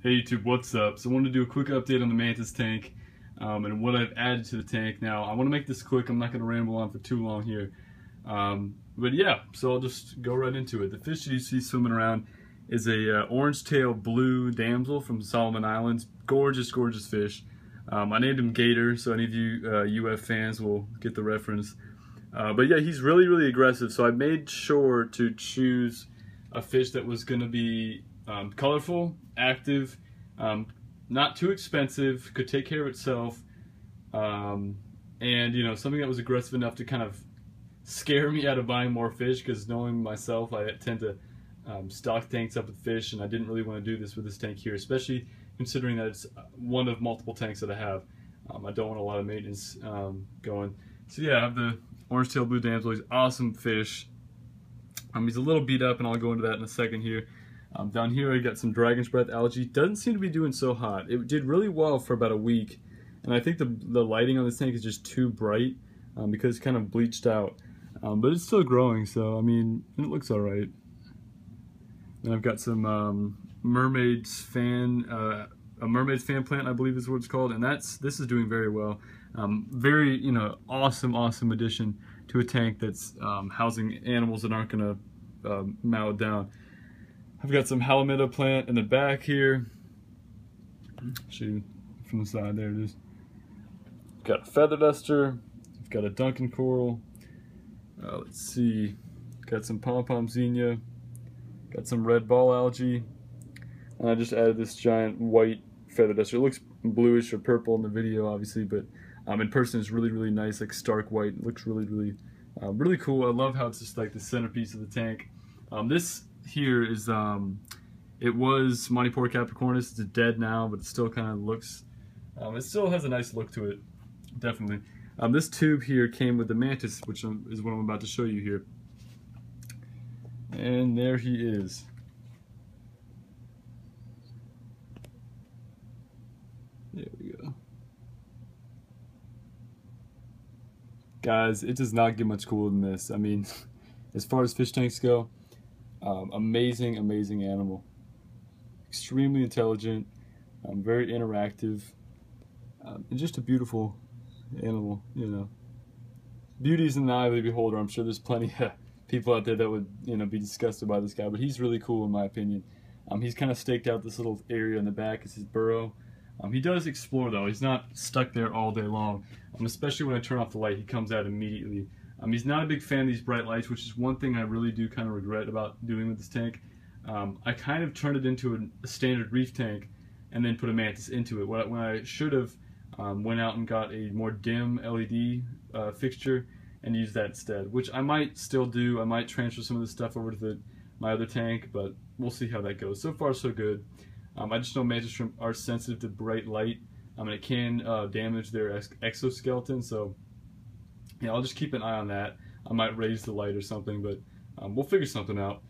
Hey YouTube, what's up? So I wanted to do a quick update on the Mantis tank and what I've added to the tank. Now, I want to make this quick. I'm not going to ramble on for too long here. But yeah, so I'll just go right into it. The fish that you see swimming around is a orange-tail blue damsel from Solomon Islands. Gorgeous, gorgeous fish. I named him Gator, so any of you UF fans will get the reference. But yeah, he's really, really aggressive. So I made sure to choose a fish that was going to be colorful, active, not too expensive, could take care of itself, and you know, something that was aggressive enough to kind of scare me out of buying more fish, because knowing myself, I tend to stock tanks up with fish, and I didn't really want to do this with this tank here, especially considering that it's one of multiple tanks that I have. I don't want a lot of maintenance going. So yeah, I have the orange-tailed blue damsel. He's awesome fish. He's a little beat up, and I'll go into that in a second here. Down here I got some dragon's breath algae. Doesn't seem to be doing so hot. It did really well for about a week, and I think the lighting on this tank is just too bright because it's kind of bleached out. But it's still growing, so I mean, it looks all right. And I've got some mermaid's fan, a mermaid's fan plant, I believe is what it's called, and this is doing very well. Very, you know, awesome addition to a tank that's housing animals that aren't gonna mow it down. I've got some Halimeda plant in the back here. Show you from the side, there it is. Got a feather duster. I've got a Duncan coral. Let's see. Got some pom-pom zinnia. Got some red ball algae. And I just added this giant white feather duster. It looks bluish or purple in the video, obviously, but in person it's really, really nice, like stark white. It looks really, really cool. I love how it's just like the centerpiece of the tank. This here is it was Monty Port Capricornus. It's dead now, but it still kind of looks it still has a nice look to it, definitely. This tube here came with the Mantis, which is what I'm about to show you here, and there he is. There we go, guys. It does not get much cooler than this. I mean, as far as fish tanks go, amazing animal, extremely intelligent, very interactive, and just a beautiful animal. You know, beauty is in the eye of the beholder. I'm sure there's plenty of people out there that would, you know, be disgusted by this guy, but he's really cool in my opinion. He's kind of staked out this little area in the back as his burrow. He does explore though. He's not stuck there all day long. Especially when I turn off the light, he comes out immediately. He's not a big fan of these bright lights, which is one thing I really do kind of regret about doing with this tank. I kind of turned it into a standard reef tank and then put a Mantis into it, when I should have went out and got a more dim LED fixture and used that instead, which I might still do. I might transfer some of this stuff over to my other tank, but we'll see how that goes. So far, so good. I just know mantis shrimp are sensitive to bright light, and it can damage their exoskeleton, so yeah, I'll just keep an eye on that. I might raise the light or something, but we'll figure something out.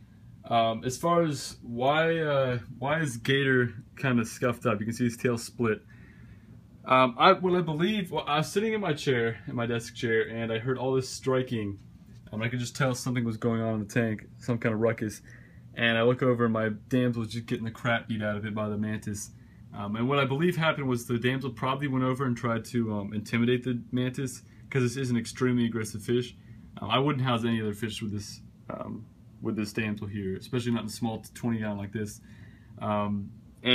As far as why is Gator kind of scuffed up, you can see his tail split. I was sitting in my chair, in my desk chair, and I heard all this striking. I could just tell something was going on in the tank, some kind of ruckus. And I look over, and my damsel was just getting the crap beat out of it by the Mantis. And what I believe happened was the damsel probably went over and tried to intimidate the Mantis, because this is an extremely aggressive fish. I wouldn't house any other fish with this damsel here, especially not in a small 20-gallon like this. And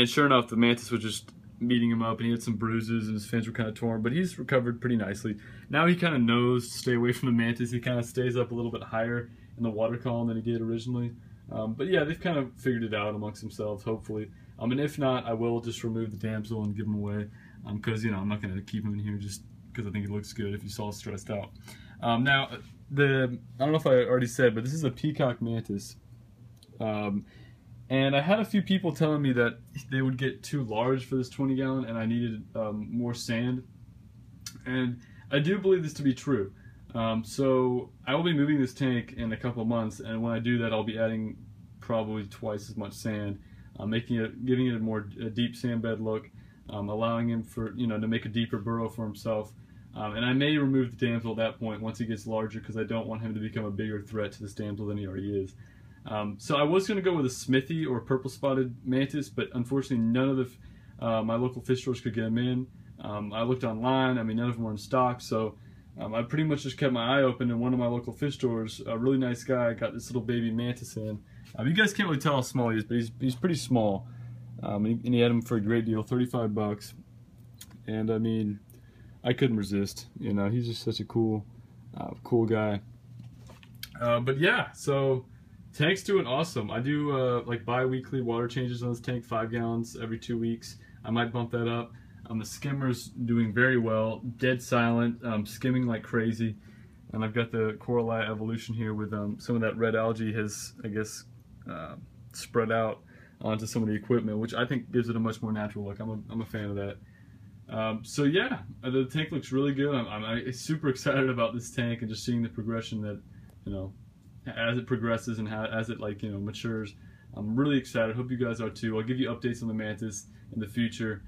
sure enough, the Mantis was just beating him up, and he had some bruises, and his fins were kind of torn, but he's recovered pretty nicely. Now he kind of knows to stay away from the Mantis. He kind of stays up a little bit higher in the water column than he did originally. But yeah, they've kind of figured it out amongst themselves, hopefully. And if not, I will just remove the damsel and give him away, because, you know, I'm not going to keep him in here just because I think it looks good if you saw stressed out. Now, I don't know if I already said, but this is a peacock mantis. And I had a few people telling me that they would get too large for this 20-gallon, and I needed more sand. And I do believe this to be true. So I will be moving this tank in a couple of months, and when I do that, I'll be adding probably twice as much sand, giving it a deep sand bed look, allowing him to make a deeper burrow for himself. And I may remove the damsel at that point once he gets larger, because I don't want him to become a bigger threat to this damsel than he already is. So I was going to go with a Smithy or purple spotted mantis, but unfortunately none of my local fish stores could get them in. I looked online, I mean none of them were in stock, so I pretty much just kept my eye open, and one of my local fish stores, a really nice guy, got this little baby mantis in. You guys can't really tell how small he is, but he's pretty small. And he had him for a great deal, 35 bucks. And I mean, I couldn't resist. You know, he's just such a cool guy. But yeah, so tank's doing awesome. I do like bi-weekly water changes on this tank, 5 gallons every 2 weeks. I might bump that up. The skimmer's doing very well, dead silent, skimming like crazy. And I've got the Coralie evolution here with some of that red algae has, I guess, spread out onto some of the equipment, which I think gives it a much more natural look. I'm a fan of that. So yeah, the tank looks really good. I'm super excited about this tank and just seeing the progression that, you know, as it progresses and as it, like, you know, matures. I'm really excited. Hope you guys are too. I'll give you updates on the Mantis in the future.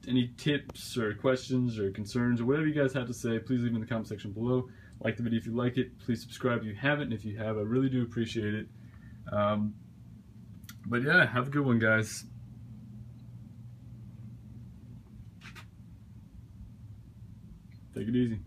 Any tips or questions or concerns or whatever you guys have to say, please leave in the comment section below. Like the video if you like it. Please subscribe if you haven't, and if you have, I really do appreciate it. But yeah, have a good one, guys. Take it easy.